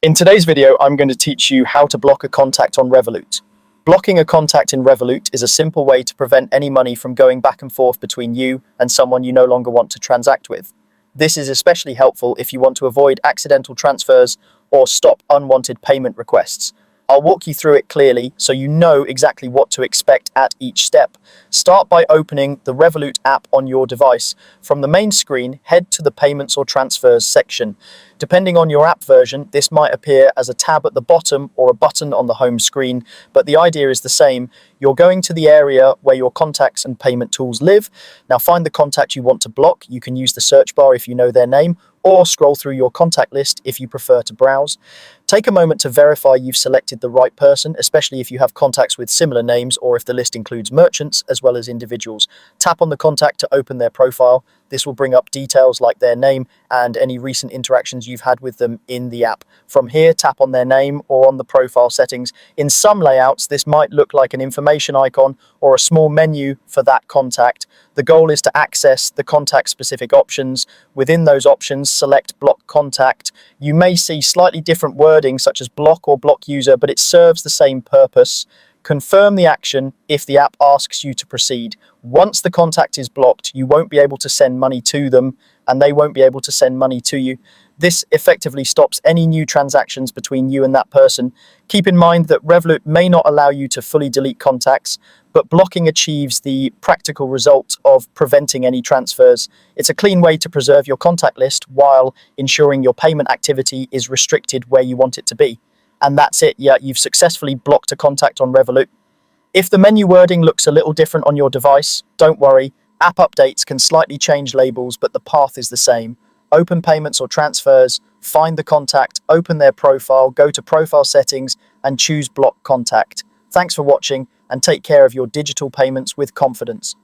In today's video, I'm going to teach you how to block a contact on Revolut. Blocking a contact in Revolut is a simple way to prevent any money from going back and forth between you and someone you no longer want to transact with. This is especially helpful if you want to avoid accidental transfers or stop unwanted payment requests. I'll walk you through it clearly so you know exactly what to expect at each step. Start by opening the Revolut app on your device. From the main screen, head to the Payments or Transfers section. Depending on your app version, this might appear as a tab at the bottom or a button on the home screen, but the idea is the same. You're going to the area where your contacts and payment tools live. Now find the contact you want to block. You can use the search bar if you know their name, or scroll through your contact list if you prefer to browse. Take a moment to verify you've selected the right person, especially if you have contacts with similar names or if the list includes merchants as well as individuals. Tap on the contact to open their profile. This will bring up details like their name and any recent interactions you've had with them in the app. From here, tap on their name or on the profile settings. In some layouts, this might look like an information icon or a small menu for that contact. The goal is to access the contact-specific options. Within those options, select Block Contact. You may see slightly different wording such as block or block user, but it serves the same purpose. Confirm the action if the app asks you to proceed. Once the contact is blocked, you won't be able to send money to them and they won't be able to send money to you. This effectively stops any new transactions between you and that person. Keep in mind that Revolut may not allow you to fully delete contacts, but blocking achieves the practical result of preventing any transfers. It's a clean way to preserve your contact list while ensuring your payment activity is restricted where you want it to be. And that's it. Yeah, you've successfully blocked a contact on Revolut. If the menu wording looks a little different on your device, don't worry. App updates can slightly change labels, but the path is the same. Open Payments or Transfers, find the contact, open their profile, go to Profile Settings, and choose Block Contact. Thanks for watching, and take care of your digital payments with confidence.